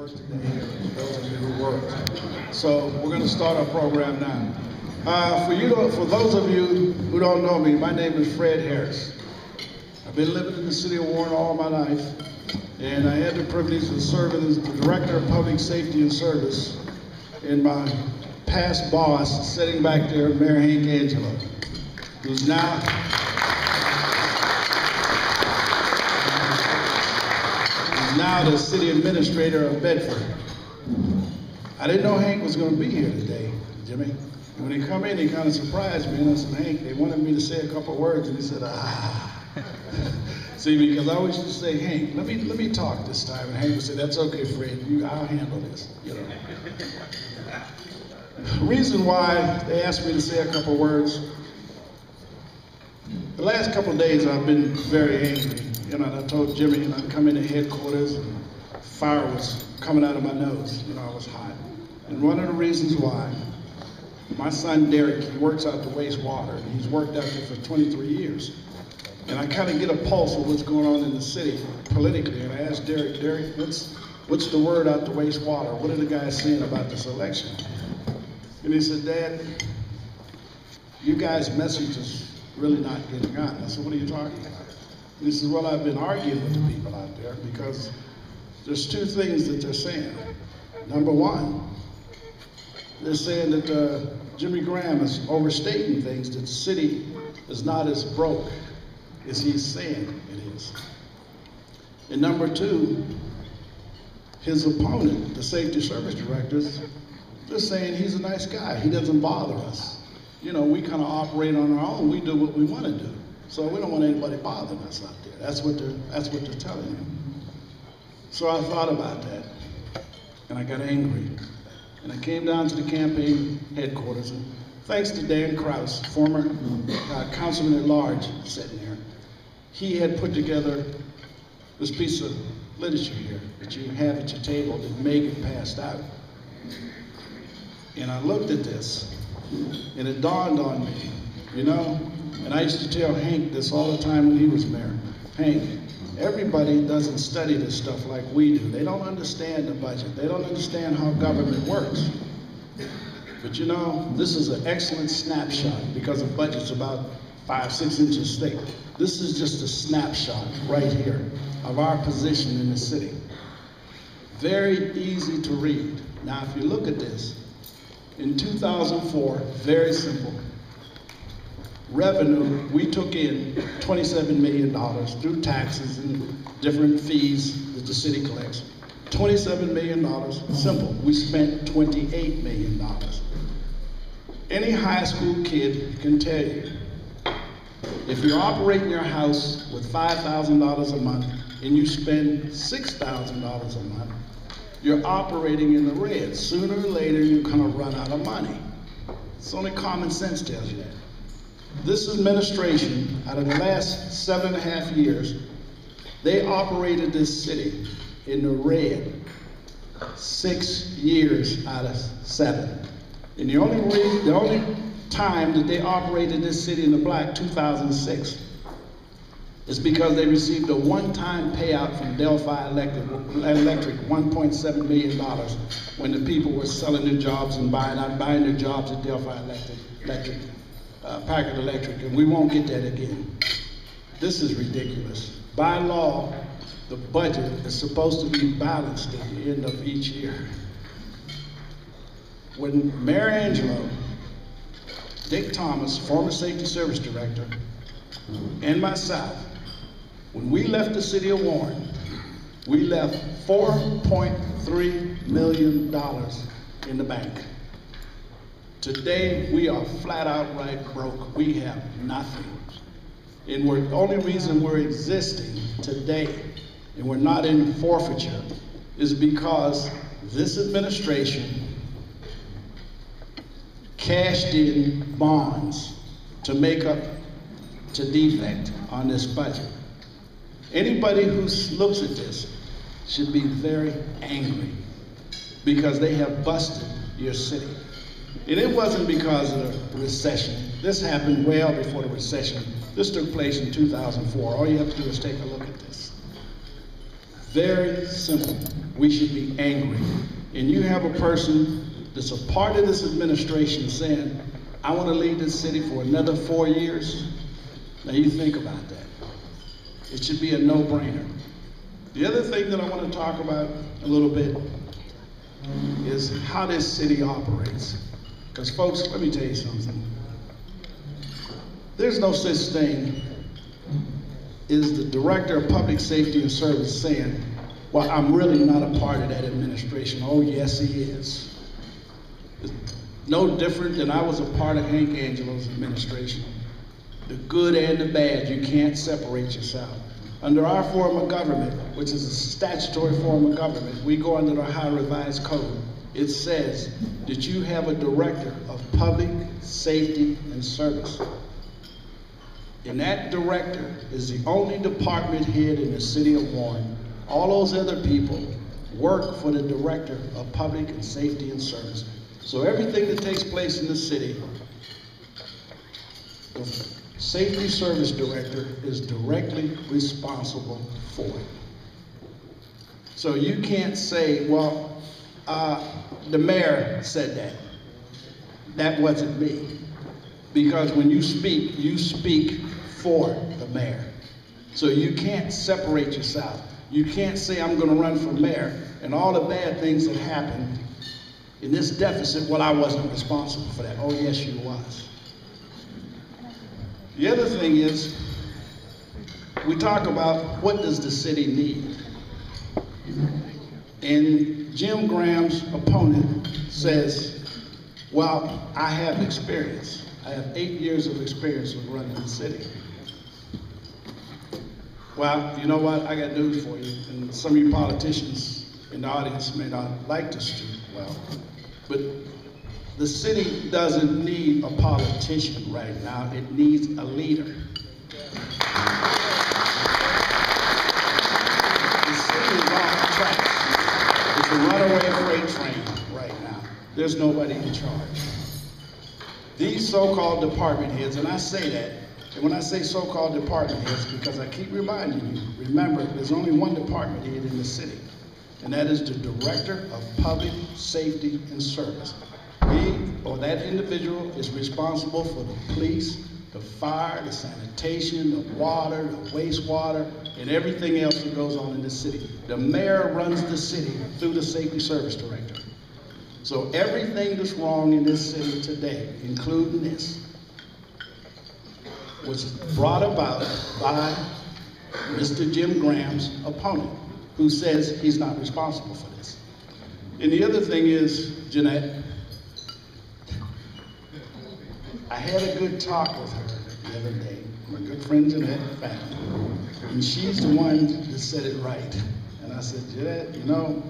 works today, those of you who work. So we're going to start our program now. For those of you who don't know me, my name is Fred Harris. I've been living in the city of Warren all my life, and I had the privilege of serving as the Director of Public Safety and Service. And my past boss, sitting back there, Mayor Hank Angelo, who's now the city administrator of Bedford. I didn't know Hank was going to be here today, Jimmy. When he come in, he kind of surprised me, and I said, Hank, they wanted me to say a couple words, and he said, See, because I always used to say, Hank, let me talk this time, and Hank would say, that's okay, Fred, I'll handle this, you know. The reason why they asked me to say a couple words, the last couple of days I've been very angry. You know, and I told Jimmy, and I'd come into headquarters, and fire was coming out of my nose. You know, I was hot. And one of the reasons why, my son Derek, he works out the wastewater, and he's worked out there for 23 years. And I kind of get a pulse of what's going on in the city politically, and I asked Derek, what's the word out the wastewater? What are the guys saying about this election? And he said, Dad, you guys' message is really not getting on. I said, what are you talking about? He says, well, I've been arguing with the people out there because there's two things that they're saying. Number one, they're saying that Jimmy Graham is overstating things, that the city is not as broke as he's saying it is. And number two, his opponent, the safety service directors, they're saying he's a nice guy. He doesn't bother us. You know, we kind of operate on our own. We do what we want to do. So we don't want anybody bothering us out there. That's what they're telling him. So I thought about that, and I got angry. And I came down to the campaign headquarters, and thanks to Dan Kraus, former councilman at large sitting there, he had put together this piece of literature here that you have at your table that Megan passed out. And I looked at this, and it dawned on me, you know, and I used to tell Hank this all the time when he was mayor. Hank, everybody doesn't study this stuff like we do. They don't understand the budget. They don't understand how government works. But you know, this is an excellent snapshot because the budget's about 5-6 inches thick. This is just a snapshot right here of our position in the city. Very easy to read. Now, if you look at this, in 2004, very simple. Revenue, we took in $27 million through taxes and different fees that the city collects. $27 million, simple. We spent $28 million. Any high school kid can tell you, if you're operating your house with $5,000 a month and you spend $6,000 a month, you're operating in the red. Sooner or later, you're gonna run out of money. It's only common sense tells you that. This administration, out of the last 7.5 years, they operated this city in the red 6 years out of 7. And the only time that they operated this city in the black, 2006, is because they received a one-time payout from Delphi Electric, $1.7 million, when the people were selling their jobs and buying their jobs at Delphi Electric. Packard Electric, and we won't get that again. This is ridiculous. By law, the budget is supposed to be balanced at the end of each year. When Mayor Angelo, Dick Thomas, former Safety Service Director, and myself, when we left the city of Warren, we left $4.3 million in the bank. Today, we are flat out right broke. We have nothing. And the only reason we're existing today and we're not in forfeiture is because this administration cashed in bonds to make up to defect on this budget. Anybody who looks at this should be very angry because they have busted your city. And it wasn't because of the recession. This happened well before the recession. This took place in 2004. All you have to do is take a look at this. Very simple. we should be angry. And you have a person that's a part of this administration saying, I want to lead this city for another 4 years. Now you think about that. It should be a no-brainer. The other thing that I want to talk about a little bit is how this city operates. Because folks, let me tell you something. There's no such thing as the Director of Public Safety and Service saying, well, I'm really not a part of that administration. Oh, yes, he is. It's no different than I was a part of Hank Angelo's administration. The good and the bad, you can't separate yourself. Under our form of government, which is a statutory form of government, we go under the Ohio Revised Code. It says that you have a Director of Public Safety and Service. And that director is the only department head in the city of Warren. All those other people work for the Director of Public and Safety and Service. So everything that takes place in the city, the Safety Service Director is directly responsible for it. So you can't say, well, the mayor said that. That wasn't me. Because when you speak for the mayor. So you can't separate yourself. You can't say I'm going to run for mayor and all the bad things that happened in this deficit, well, I wasn't responsible for that. Oh, yes, you was. The other thing is, we talk about what does the city need? And Jim Graham's opponent says, well, I have experience. I have 8 years of experience with running the city. Well, you know what? I got news for you. And some of you politicians in the audience may not like this too well. But the city doesn't need a politician right now. It needs a leader. The city is off track. It's a runaway freight train right now. There's nobody in charge. These so-called department heads, and I say that, and when I say so-called department heads, because I keep reminding you, remember, there's only one department head in the city, and that is the Director of Public Safety and Service. He, or that individual, is responsible for the police, the fire, the sanitation, the water, the wastewater, and everything else that goes on in the city. The mayor runs the city through the Safety Service Director. So everything that's wrong in this city today, including this, was brought about by Mr. Jim Graham's opponent, who says he's not responsible for this. And the other thing is, Jeanette, I had a good talk with her the other day, my good friend Jeanette, family, and she's the one that said it right. And I said, Jeanette, you know,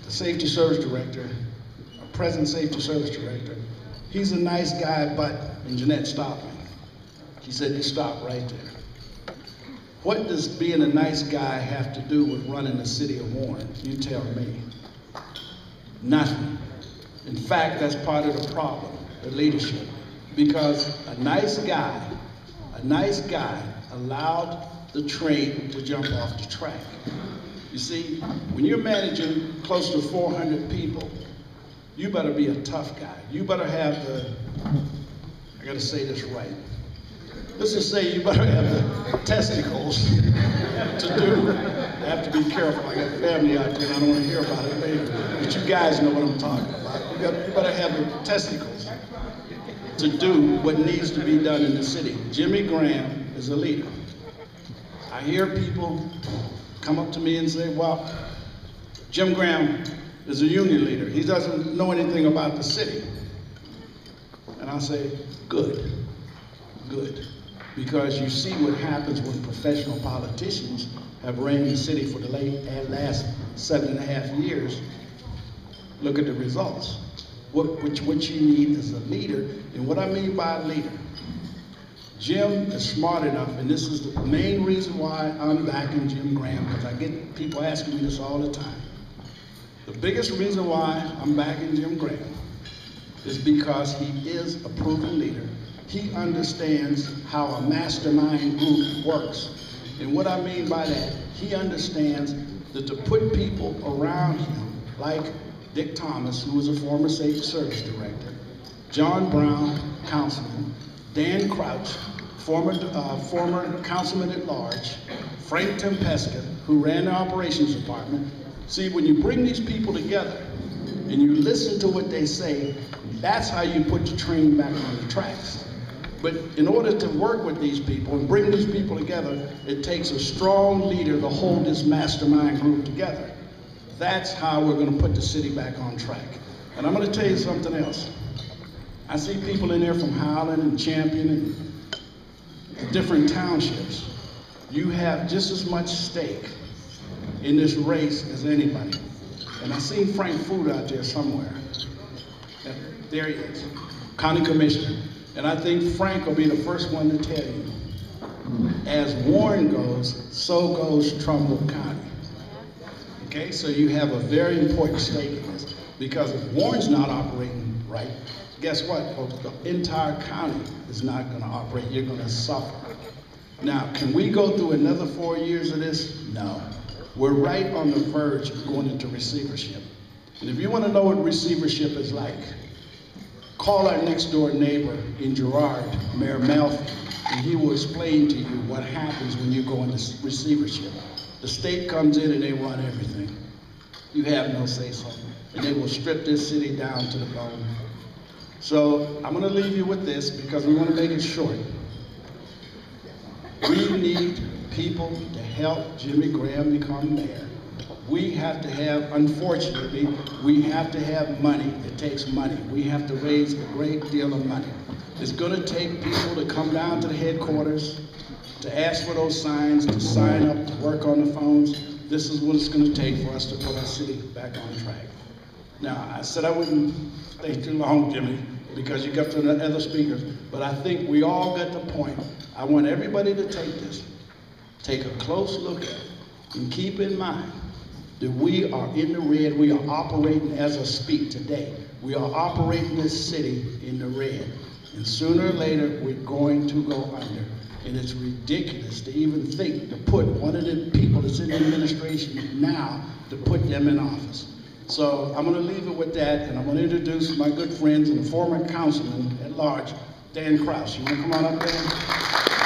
the Safety Service Director, our present Safety Service Director, he's a nice guy, but, and Jeanette stopped me. She said, you stop right there. What does being a nice guy have to do with running the city of Warren? You tell me. Nothing. In fact, that's part of the problem, the leadership. Because a nice guy allowed the train to jump off the track. You see, when you're managing close to 400 people, you better be a tough guy. You better have the, I gotta say this right. Let's just say you better have the testicles to do. I have to be careful. I got family out there and I don't want to hear about it later. But you guys know what I'm talking about. You better have the testicles to do what needs to be done in the city. Jimmy Graham is a leader. I hear people come up to me and say, well, Jim Graham is a union leader. He doesn't know anything about the city. And I say, good, good. Because you see what happens when professional politicians have ran the city for the last 7.5 years. Look at the results. What you need is a leader, and what I mean by a leader, Jim is smart enough, and this is the main reason why I'm backing Jim Graham, because I get people asking me this all the time. The biggest reason why I'm backing Jim Graham is because he is a proven leader. He understands how a mastermind group works. And what I mean by that, he understands that to put people around him, like Dick Thomas, who was a former Safety Service Director, John Brown, Councilman, Dan Crouch, former Councilman at Large, Frank Tempesca, who ran the Operations Department. See, when you bring these people together and you listen to what they say, that's how you put the train back on the tracks. But in order to work with these people and bring these people together, it takes a strong leader to hold this mastermind group together. That's how we're going to put the city back on track. And I'm going to tell you something else. I see people in there from Highland and Champion and different townships. You have just as much stake in this race as anybody. And I seen Frank Food out there somewhere. There he is, County Commissioner. And I think Frank will be the first one to tell you, as Warren goes, so goes Trumbull County. Okay, so you have a very important stake in this, because if Warren's not operating right, guess what, folks? The entire county is not going to operate. You're going to suffer. Now, can we go through another 4 years of this? No. We're right on the verge of going into receivership. And if you want to know what receivership is like, call our next door neighbor in Girard, Mayor Melfi, and he will explain to you what happens when you go into receivership. The state comes in and they run everything. You have no say-so. And they will strip this city down to the bone. So I'm going to leave you with this because we want to make it short. We need people to help Jimmy Graham become mayor. We have to have, unfortunately, we have to have money. It takes money. We have to raise a great deal of money. It's going to take people to come down to the headquarters, to ask for those signs, to sign up, to work on the phones. This is what it's going to take for us to put our city back on track. Now, I said I wouldn't stay too long, Jimmy, because you got to the other speakers, but I think we all got the point. I want everybody to take a close look at it, and keep in mind that we are in the red. We are operating as I speak today. We are operating this city in the red. And sooner or later, we're going to go under. And it's ridiculous to even think to put one of the people that's in the administration now, to put them in office. So I'm going to leave it with that, and I'm going to introduce my good friends and former councilman at large, Dan Crouch. You want to come on up, Dan?